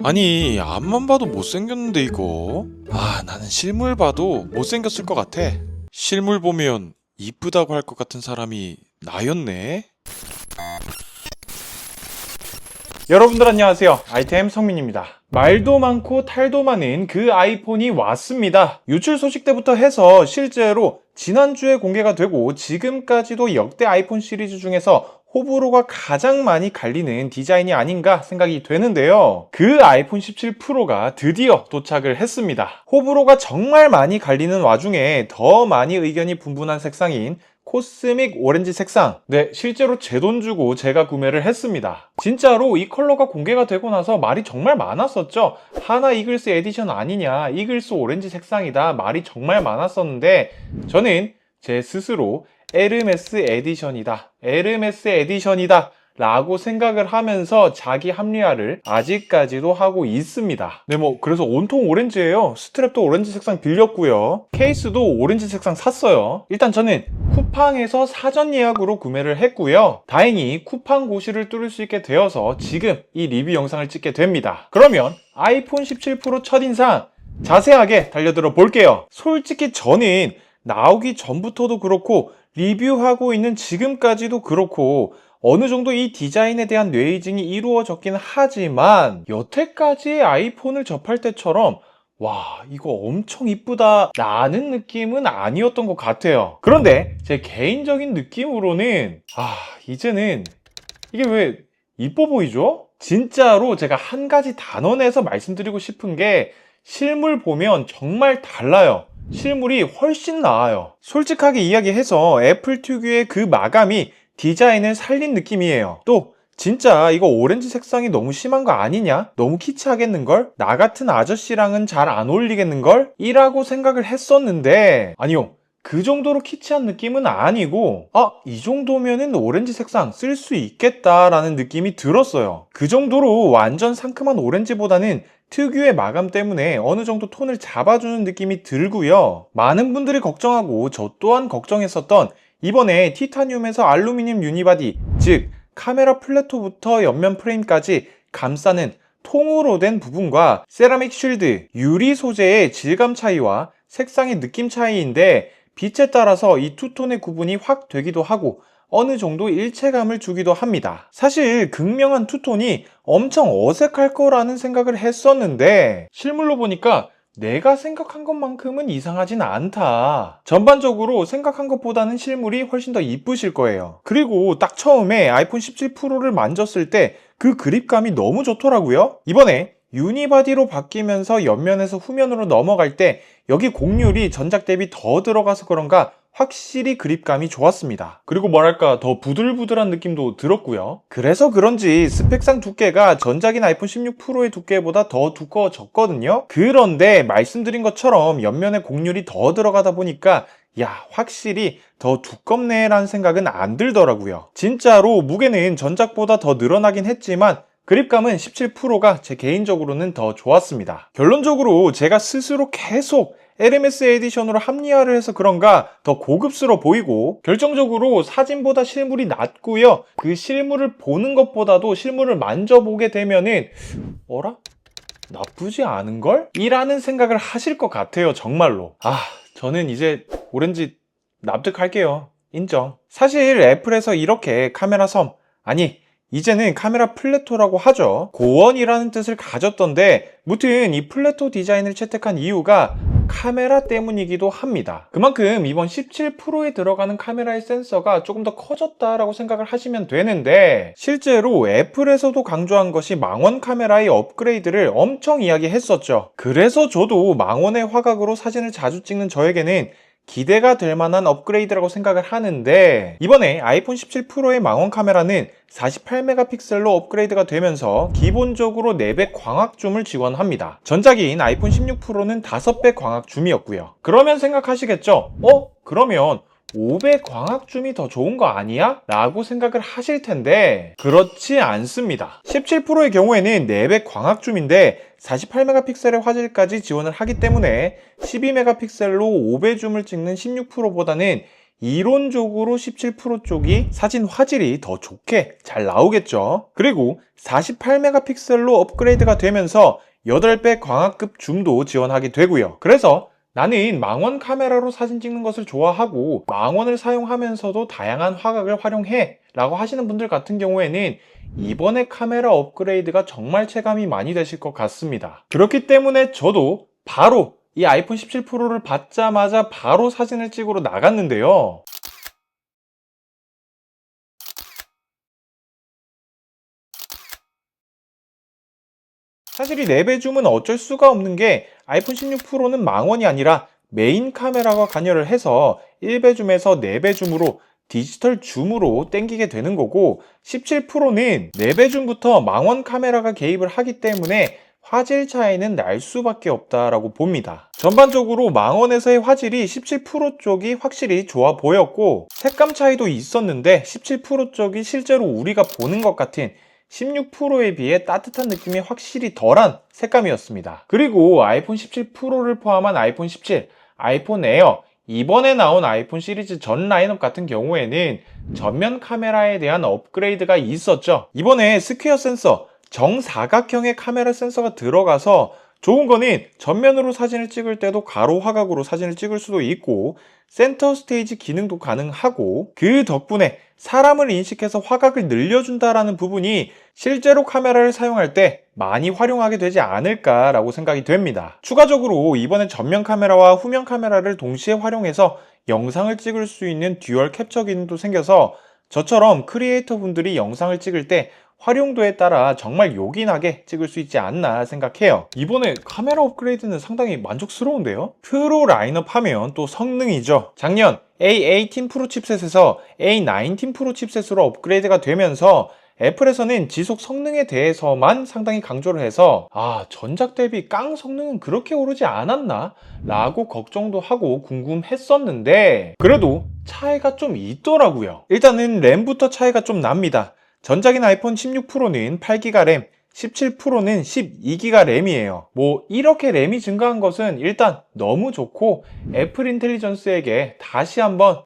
아니, 앞만 봐도 못생겼는데 이거. 나는 실물 봐도 못생겼을 것 같아. 실물 보면 이쁘다고 할 것 같은 사람이 나였네. 여러분들 안녕하세요. 아이템 성민입니다. 말도 많고 탈도 많은 그 아이폰이 왔습니다. 유출 소식 때부터 해서 실제로 지난주에 공개가 되고 지금까지도 역대 아이폰 시리즈 중에서 호불호가 가장 많이 갈리는 디자인이 아닌가 생각이 되는데요. 그 아이폰 17 프로가 드디어 도착을 했습니다. 호불호가 정말 많이 갈리는 와중에 더 많이 의견이 분분한 색상인 코스믹 오렌지 색상. 네, 실제로 제 돈 주고 제가 구매를 했습니다. 진짜로 이 컬러가 공개가 되고 나서 말이 정말 많았었죠. 하나 이글스 에디션 아니냐, 이글스 오렌지 색상이다, 말이 정말 많았었는데 저는 제 스스로 에르메스 에디션이다 라고 생각을 하면서 자기 합리화를 아직까지도 하고 있습니다. 네, 그래서 온통 오렌지예요. 스트랩도 오렌지 색상 빌렸고요. 케이스도 오렌지 색상 샀어요. 일단 저는 쿠팡에서 사전 예약으로 구매를 했고요. 다행히 쿠팡 고시를 뚫을 수 있게 되어서 지금 이 리뷰 영상을 찍게 됩니다. 그러면 아이폰 17 프로 첫인상 자세하게 달려들어 볼게요. 솔직히 저는 나오기 전부터도 그렇고 리뷰하고 있는 지금까지도 그렇고 어느 정도 이 디자인에 대한 뇌이징이 이루어졌긴 하지만 여태까지의 아이폰을 접할 때처럼 와, 이거 엄청 이쁘다 라는 느낌은 아니었던 것 같아요. 그런데 제 개인적인 느낌으로는 이제는 이게 왜 이뻐 보이죠? 진짜로 제가 한 가지 단어 내서 말씀드리고 싶은 게 실물 보면 정말 달라요. 실물이 훨씬 나아요. 솔직하게 이야기해서 애플 특유의 그 마감이 디자인을 살린 느낌이에요. 또 진짜 이거 오렌지 색상이 너무 심한 거 아니냐? 너무 키치하겠는걸? 나 같은 아저씨랑은 잘 안 어울리겠는걸? 이라고 생각을 했었는데 아니요. 그 정도로 키치한 느낌은 아니고 이 정도면은 오렌지 색상 쓸 수 있겠다라는 느낌이 들었어요. 그 정도로 완전 상큼한 오렌지보다는 특유의 마감 때문에 어느 정도 톤을 잡아주는 느낌이 들고요. 많은 분들이 걱정하고 저 또한 걱정했었던 이번에 티타늄에서 알루미늄 유니바디, 즉 카메라 플래토부터 옆면 프레임까지 감싸는 통으로 된 부분과 세라믹 쉴드, 유리 소재의 질감 차이와 색상의 느낌 차이인데 빛에 따라서 이 투톤의 구분이 확 되기도 하고 어느 정도 일체감을 주기도 합니다. 사실 극명한 투톤이 엄청 어색할 거라는 생각을 했었는데 실물로 보니까 내가 생각한 것만큼은 이상하진 않다. 전반적으로 생각한 것보다는 실물이 훨씬 더 이쁘실 거예요. 그리고 딱 처음에 아이폰 17 프로를 만졌을 때 그 그립감이 너무 좋더라고요. 이번에 유니바디로 바뀌면서 옆면에서 후면으로 넘어갈 때 여기 곡률이 전작 대비 더 들어가서 그런가 확실히 그립감이 좋았습니다. 그리고 뭐랄까 더 부들부들한 느낌도 들었고요. 그래서 그런지 스펙상 두께가 전작인 아이폰 16 프로의 두께보다 더 두꺼워졌거든요. 그런데 말씀드린 것처럼 옆면에 곡률이 더 들어가다 보니까 확실히 더 두껍네 라는 생각은 안 들더라고요. 진짜로 무게는 전작보다 더 늘어나긴 했지만 그립감은 17 프로가 제 개인적으로는 더 좋았습니다. 결론적으로 제가 스스로 계속 에르메스 에디션으로 합리화를 해서 그런가 더 고급스러워 보이고 결정적으로 사진보다 실물이 낫고요. 그 실물을 보는 것보다도 실물을 만져보게 되면은 어라? 나쁘지 않은걸? 이라는 생각을 하실 것 같아요. 정말로. 저는 이제 오렌지 납득할게요. 인정. 사실 애플에서 이렇게 카메라 섬, 이제는 카메라 플래토라고 하죠. 고원이라는 뜻을 가졌던데 무튼 이 플래토 디자인을 채택한 이유가 카메라 때문이기도 합니다. 그만큼 이번 17 프로에 들어가는 카메라의 센서가 조금 더 커졌다라고 생각을 하시면 되는데 실제로 애플에서도 강조한 것이 망원 카메라의 업그레이드를 엄청 이야기했었죠. 그래서 저도 망원의 화각으로 사진을 자주 찍는 저에게는 기대가 될 만한 업그레이드라고 생각을 하는데 이번에 아이폰 17 프로의 망원 카메라는 48메가픽셀로 업그레이드가 되면서 기본적으로 4배 광학줌을 지원합니다. 전작인 아이폰 16 프로는 5배 광학줌이었고요. 그러면 생각하시겠죠? 그러면 5배 광학줌이 더 좋은 거 아니야? 라고 생각을 하실 텐데 그렇지 않습니다. 17 프로의 경우에는 4배 광학줌인데 48메가픽셀의 화질까지 지원을 하기 때문에 12메가픽셀로 5배 줌을 찍는 16 프로보다는 이론적으로 17% 쪽이 사진 화질이 더 좋게 잘 나오겠죠. 그리고 48메가픽셀로 업그레이드가 되면서 8배 광학급 줌도 지원하게 되고요. 그래서 나는 망원 카메라로 사진 찍는 것을 좋아하고 망원을 사용하면서도 다양한 화각을 활용해 라고 하시는 분들 같은 경우에는 이번에 카메라 업그레이드가 정말 체감이 많이 되실 것 같습니다. 그렇기 때문에 저도 바로 이 아이폰 17 프로를 받자마자 바로 사진을 찍으러 나갔는데요. 사실 이 4배 줌은 어쩔 수가 없는 게 아이폰 16 프로는 망원이 아니라 메인 카메라가 관여를 해서 1배 줌에서 4배 줌으로 디지털 줌으로 땡기게 되는 거고 17 프로는 4배 줌부터 망원 카메라가 개입을 하기 때문에 화질 차이는 날 수밖에 없다라고 봅니다. 전반적으로 망원에서의 화질이 17 프로 쪽이 확실히 좋아 보였고 색감 차이도 있었는데 17 프로 쪽이 실제로 우리가 보는 것 같은 16 프로에 비해 따뜻한 느낌이 확실히 덜한 색감이었습니다. 그리고 아이폰 17 프로를 포함한 아이폰 17, 아이폰 에어, 이번에 나온 아이폰 시리즈 전 라인업 같은 경우에는 전면 카메라에 대한 업그레이드가 있었죠. 이번에 스퀘어 센서, 정사각형의 카메라 센서가 들어가서 좋은 거는 전면으로 사진을 찍을 때도 가로 화각으로 사진을 찍을 수도 있고 센터 스테이지 기능도 가능하고 그 덕분에 사람을 인식해서 화각을 늘려준다라는 부분이 실제로 카메라를 사용할 때 많이 활용하게 되지 않을까라고 생각이 됩니다. 추가적으로 이번에 전면 카메라와 후면 카메라를 동시에 활용해서 영상을 찍을 수 있는 듀얼 캡처 기능도 생겨서 저처럼 크리에이터 분들이 영상을 찍을 때 활용도에 따라 정말 요긴하게 찍을 수 있지 않나 생각해요. 이번에 카메라 업그레이드는 상당히 만족스러운데요. 프로 라인업 하면 또 성능이죠. 작년 A18 프로 칩셋에서 A19 프로 칩셋으로 업그레이드가 되면서 애플에서는 지속 성능에 대해서만 상당히 강조를 해서 전작 대비 깡 성능은 그렇게 오르지 않았나? 라고 걱정도 하고 궁금했었는데 그래도 차이가 좀 있더라고요. 일단은 램부터 차이가 좀 납니다. 전작인 아이폰 16 프로는 8기가 램, 17 프로는 12기가 램이에요. 이렇게 램이 증가한 것은 일단 너무 좋고 애플 인텔리전스에게 다시 한번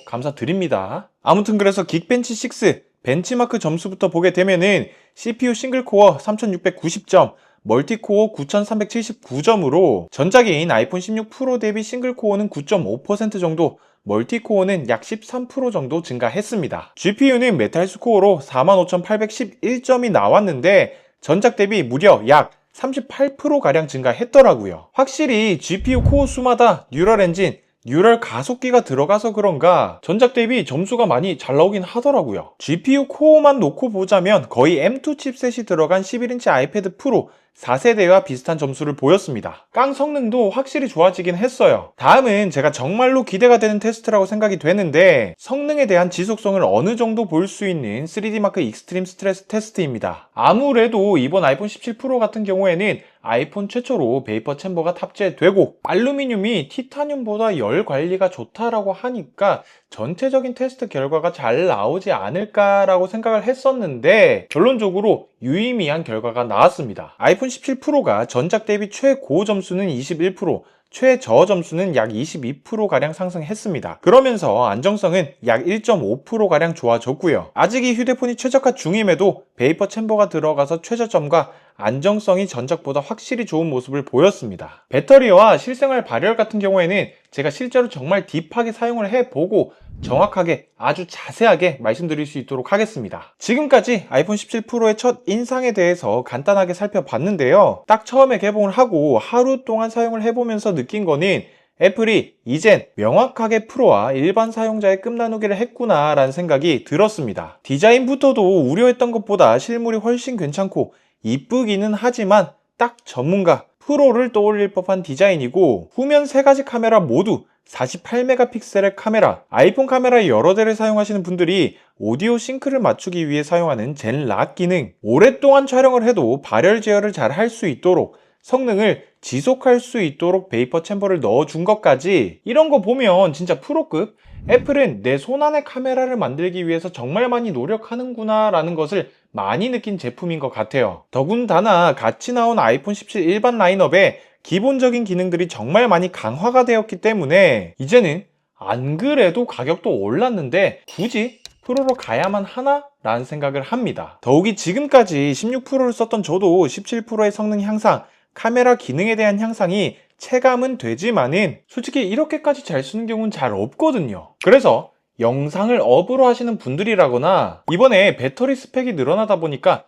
감사드립니다. 아무튼 그래서 긱벤치 6 벤치마크 점수부터 보게 되면은 CPU 싱글코어 3690점, 멀티코어 9379점으로 전작인 아이폰 16 프로 대비 싱글코어는 9.5% 정도, 멀티코어는 약 13% 정도 증가했습니다. GPU는 메탈스코어로 45,811점이 나왔는데 전작 대비 무려 약 38%가량 증가했더라고요. 확실히 GPU 코어 수마다 뉴럴 엔진, 뉴럴 가속기가 들어가서 그런가 전작 대비 점수가 많이 잘 나오긴 하더라고요. GPU 코어만 놓고 보자면 거의 M2 칩셋이 들어간 11인치 아이패드 프로 4세대와 비슷한 점수를 보였습니다. 깡 성능도 확실히 좋아지긴 했어요. 다음은 제가 정말로 기대가 되는 테스트라고 생각이 되는데 성능에 대한 지속성을 어느 정도 볼 수 있는 3D마크 익스트림 스트레스 테스트입니다. 아무래도 이번 아이폰 17 프로 같은 경우에는 아이폰 최초로 베이퍼 챔버가 탑재되고 알루미늄이 티타늄보다 열 관리가 좋다라고 하니까 전체적인 테스트 결과가 잘 나오지 않을까라고 생각을 했었는데 결론적으로 유의미한 결과가 나왔습니다. 아이폰 17 프로가 전작 대비 최고 점수는 21%, 최저 점수는 약 22%가량 상승했습니다. 그러면서 안정성은 약 1.5%가량 좋아졌고요. 아직 이 휴대폰이 최적화 중임에도 베이퍼 챔버가 들어가서 최저점과 안정성이 전작보다 확실히 좋은 모습을 보였습니다. 배터리와 실생활 발열 같은 경우에는 제가 실제로 정말 딥하게 사용을 해보고 정확하게 아주 자세하게 말씀드릴 수 있도록 하겠습니다. 지금까지 아이폰 17 프로의 첫 인상에 대해서 간단하게 살펴봤는데요. 딱 처음에 개봉을 하고 하루 동안 사용을 해보면서 느낀 거는 애플이 이젠 명확하게 프로와 일반 사용자의 끝나누기를 했구나 라는 생각이 들었습니다. 디자인부터도 우려했던 것보다 실물이 훨씬 괜찮고 이쁘기는 하지만 딱 전문가 프로를 떠올릴 법한 디자인이고 후면 3가지 카메라 모두 48메가픽셀의 카메라, 아이폰 카메라 여러 대를 사용하시는 분들이 오디오 싱크를 맞추기 위해 사용하는 젠 락 기능, 오랫동안 촬영을 해도 발열 제어를 잘 할 수 있도록 성능을 지속할 수 있도록 베이퍼 챔버를 넣어준 것까지 이런 거 보면 진짜 프로급 애플은 내 손안의 카메라를 만들기 위해서 정말 많이 노력하는구나 라는 것을 많이 느낀 제품인 것 같아요. 더군다나 같이 나온 아이폰 17 일반 라인업에 기본적인 기능들이 정말 많이 강화가 되었기 때문에 이제는 안 그래도 가격도 올랐는데 굳이 프로로 가야만 하나? 라는 생각을 합니다. 더욱이 지금까지 16%를 썼던 저도 17%의 성능 향상, 카메라 기능에 대한 향상이 체감은 되지만은 솔직히 이렇게까지 잘 쓰는 경우는 잘 없거든요. 그래서 영상을 업으로 하시는 분들이라거나 이번에 배터리 스펙이 늘어나다 보니까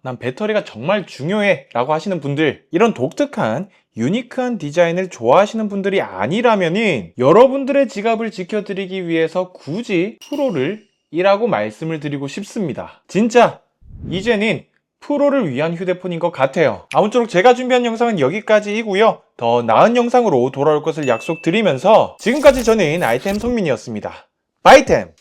난 배터리가 정말 중요해 라고 하시는 분들, 이런 독특한 유니크한 디자인을 좋아하시는 분들이 아니라면은 여러분들의 지갑을 지켜드리기 위해서 굳이 프로를 이라고 말씀을 드리고 싶습니다. 진짜 이제는 프로를 위한 휴대폰인 것 같아요. 아무쪼록 제가 준비한 영상은 여기까지이고요. 더 나은 영상으로 돌아올 것을 약속드리면서 지금까지 저는 아이템 성민이었습니다. 바이템!